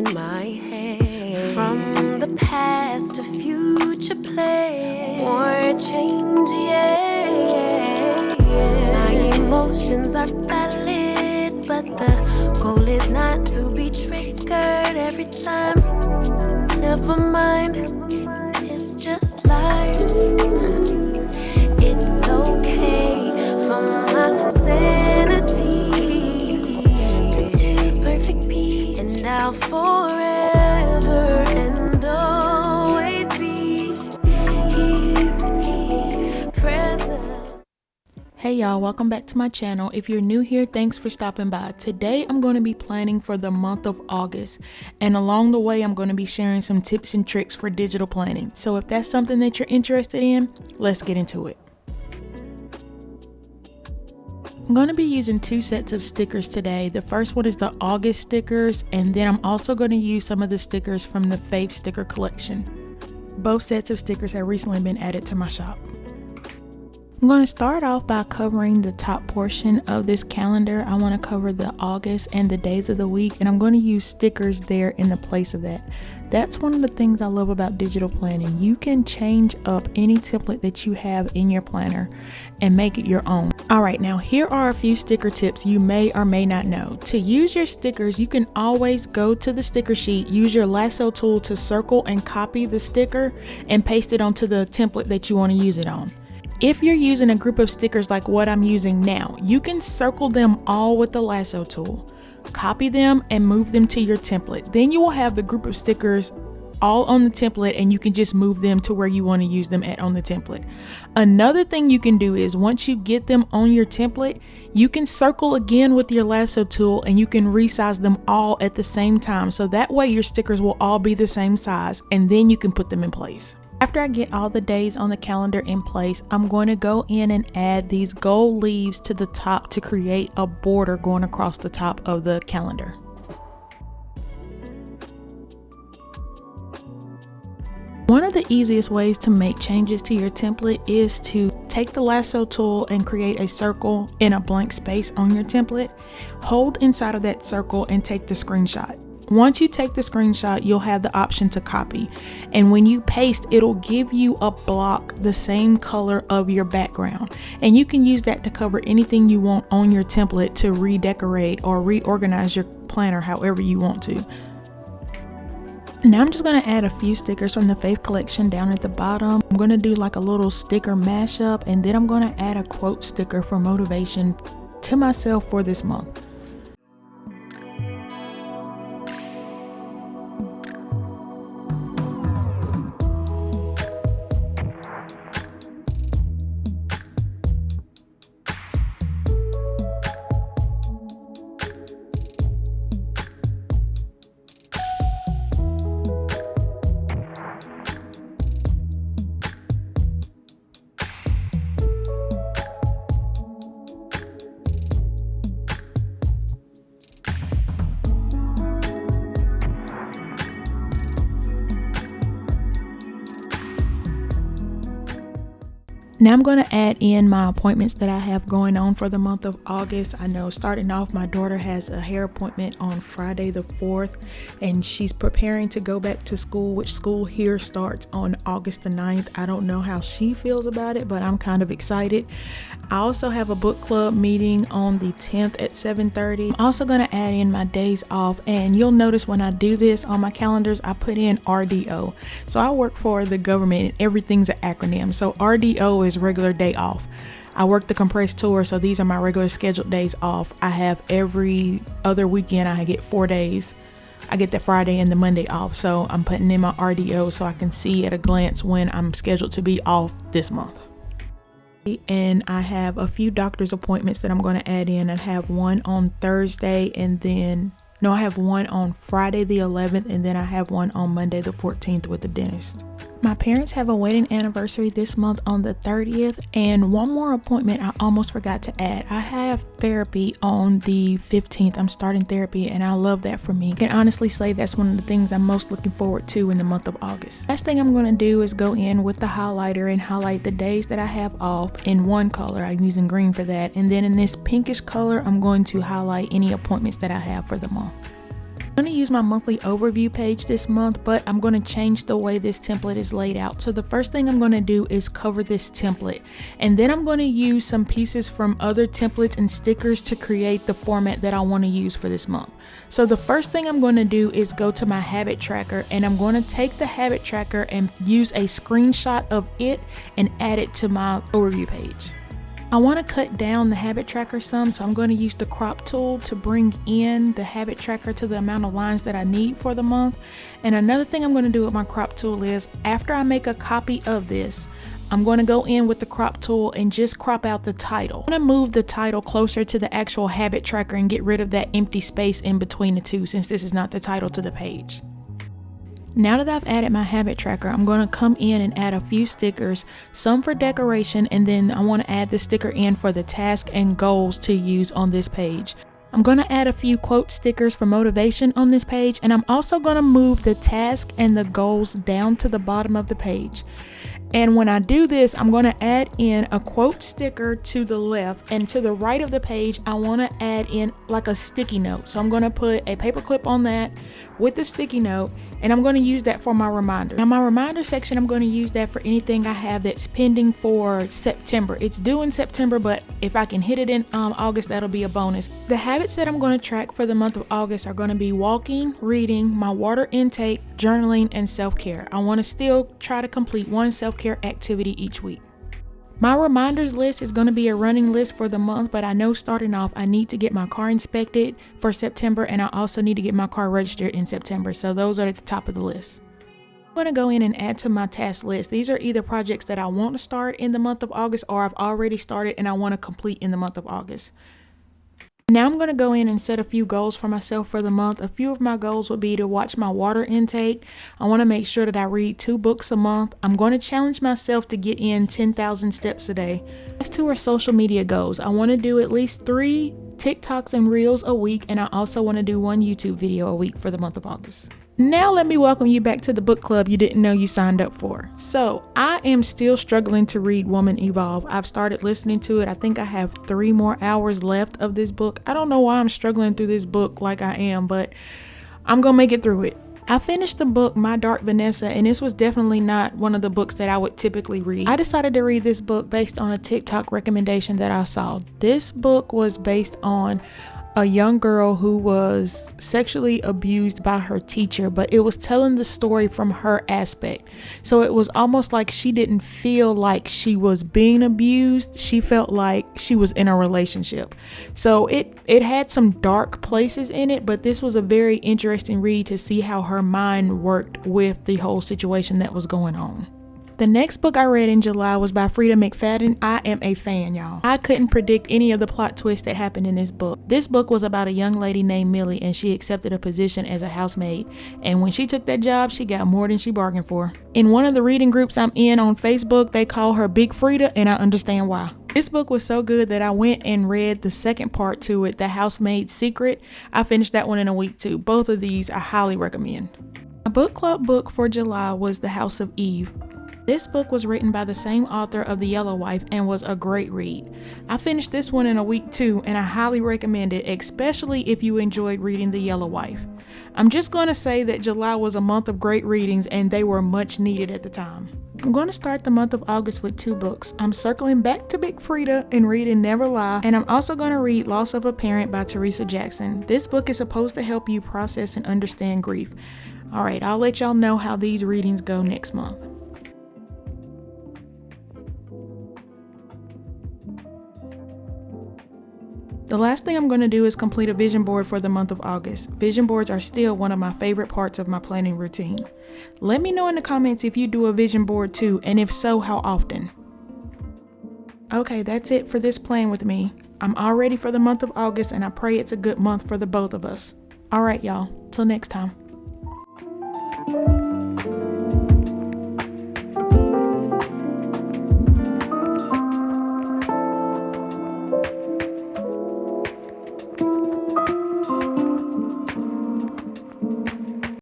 in my head. From the past to future play, or change, yeah. My emotions are valid, but the goal is not to be triggered every time. Never mind, it's just life. It's okay for my sanity to choose perfect peace, and I'll forever and always be here, present. Hey y'all, welcome back to my channel. If you're new here, thanks for stopping by. Today I'm going to be planning for the month of August, and along the way I'm going to be sharing some tips and tricks for digital planning. So if that's something that you're interested in, let's get into it. I'm going to be using two sets of stickers today. The first one is the August stickers, and then I'm also going to use some of the stickers from the Fave sticker collection. Both sets of stickers have recently been added to my shop. I'm going to start off by covering the top portion of this calendar. I want to cover the August and the days of the week, and I'm going to use stickers there in the place of that. That's one of the things I love about digital planning. You can change up any template that you have in your planner and make it your own. Alright, now here are a few sticker tips you may or may not know. To use your stickers, you can always go to the sticker sheet, use your lasso tool to circle and copy the sticker and paste it onto the template that you want to use it on. If you're using a group of stickers like what I'm using now, you can circle them all with the lasso tool, copy them and move them to your template. Then you will have the group of stickers all on the template, and you can just move them to where you want to use them at on the template. Another thing you can do is once you get them on your template, you can circle again with your lasso tool and you can resize them all at the same time. So that way your stickers will all be the same size, and then you can put them in place. After I get all the days on the calendar in place, I'm going to go in and add these gold leaves to the top to create a border going across the top of the calendar. One of the easiest ways to make changes to your template is to take the lasso tool and create a circle in a blank space on your template. Hold inside of that circle and take the screenshot. Once you take the screenshot, you'll have the option to copy, and when you paste, it'll give you a block the same color of your background, and you can use that to cover anything you want on your template to redecorate or reorganize your planner however you want to. Now I'm just going to add a few stickers from the Fave collection down at the bottom. I'm going to do like a little sticker mashup, and then I'm going to add a quote sticker for motivation to myself for this month. Now I'm going to add in my appointments that I have going on for the month of August. I know starting off, my daughter has a hair appointment on Friday the 4th, and she's preparing to go back to school, which school here starts on August the 9th. I don't know how she feels about it, but I'm kind of excited. I also have a book club meeting on the 10th at 7:30. I'm also going to add in my days off, and you'll notice when I do this on my calendars, I put in RDO. So I work for the government and everything's an acronym. So RDO is regular day off. I work the compressed tour, so these are my regular scheduled days off. I have every other weekend, I get 4 days. I get the Friday and the Monday off, so I'm putting in my RDO so I can see at a glance when I'm scheduled to be off this month. And I have a few doctor's appointments that I'm going to add in. I have one on Thursday, and then I have one on Friday the 11th, and then I have one on Monday the 14th with the dentist. My parents have a wedding anniversary this month on the 30th, and one more appointment I almost forgot to add. I have therapy on the 15th. I'm starting therapy, and I love that for me. I can honestly say that's one of the things I'm most looking forward to in the month of August. Last thing I'm going to do is go in with the highlighter and highlight the days that I have off in one color. I'm using green for that, and then in this pinkish color I'm going to highlight any appointments that I have for the month. I'm going to use my monthly overview page this month, but I'm going to change the way this template is laid out. So the first thing I'm going to do is cover this template, and then I'm going to use some pieces from other templates and stickers to create the format that I want to use for this month. So the first thing I'm going to do is go to my habit tracker, and I'm going to take the habit tracker and use a screenshot of it and add it to my overview page. I want to cut down the habit tracker some, so I'm going to use the crop tool to bring in the habit tracker to the amount of lines that I need for the month. And another thing I'm going to do with my crop tool is, after I make a copy of this, I'm going to go in with the crop tool and just crop out the title. I'm going to move the title closer to the actual habit tracker and get rid of that empty space in between the two, since this is not the title to the page. Now that I've added my habit tracker, I'm going to come in and add a few stickers, some for decoration, and then I want to add the sticker in for the task and goals to use on this page. I'm going to add a few quote stickers for motivation on this page, and I'm also going to move the task and the goals down to the bottom of the page. And when I do this, I'm going to add in a quote sticker to the left, and to the right of the page, I want to add in like a sticky note. So I'm going to put a paper clip on that with the sticky note, and I'm going to use that for my reminder. Now my reminder section, I'm going to use that for anything I have that's pending for September. It's due in September, but if I can hit it in August, that'll be a bonus. The habits that I'm going to track for the month of August are going to be walking, reading, my water intake, journaling, and self-care. I want to still try to complete one self-care activity each week. My reminders list is going to be a running list for the month, but I know starting off I need to get my car inspected for September, and I also need to get my car registered in September, so those are at the top of the list. I'm going to go in and add to my task list. These are either projects that I want to start in the month of August, or I've already started and I want to complete in the month of August. Now I'm going to go in and set a few goals for myself for the month. A few of my goals would be to watch my water intake. I want to make sure that I read 2 books a month. I'm going to challenge myself to get in 10,000 steps a day. These 2 are social media goals. I want to do at least 3 TikToks and Reels a week, and I also want to do 1 YouTube video a week for the month of August. Now let me welcome you back to the book club you didn't know you signed up for. So I am still struggling to read Woman Evolve. I've started listening to it. I think I have 3 more hours left of this book. I don't know why I'm struggling through this book like I am, but I'm gonna make it through it. I finished the book My Dark Vanessa, and this was definitely not one of the books that I would typically read. I decided to read this book based on a TikTok recommendation that I saw. This book was based on a young girl who was sexually abused by her teacher, but it was telling the story from her aspect. So it was almost like she didn't feel like she was being abused. She felt like she was in a relationship. So it had some dark places in it, but this was a very interesting read to see how her mind worked with the whole situation that was going on. The next book I read in July was by Frida McFadden. I am a fan, y'all. I couldn't predict any of the plot twists that happened in this book. This book was about a young lady named Millie, and she accepted a position as a housemaid. And when she took that job, she got more than she bargained for. In one of the reading groups I'm in on Facebook, they call her Big Frida, and I understand why. This book was so good that I went and read the second part to it, The Housemaid's Secret. I finished that one in a week too. Both of these I highly recommend. My book club book for July was The House of Eve. This book was written by the same author of The Yellow Wife and was a great read. I finished this one in a week too, and I highly recommend it, especially if you enjoyed reading The Yellow Wife. I'm just going to say that July was a month of great readings, and they were much needed at the time. I'm going to start the month of August with 2 books. I'm circling back to Big Frida and reading Never Lie, and I'm also going to read Loss of a Parent by Teresa Jackson. This book is supposed to help you process and understand grief. Alright, I'll let y'all know how these readings go next month. The last thing I'm going to do is complete a vision board for the month of August. Vision boards are still one of my favorite parts of my planning routine. Let me know in the comments if you do a vision board too, and if so, how often. Okay, that's it for this plan with me. I'm all ready for the month of August, and I pray it's a good month for the both of us. Alright y'all, till next time.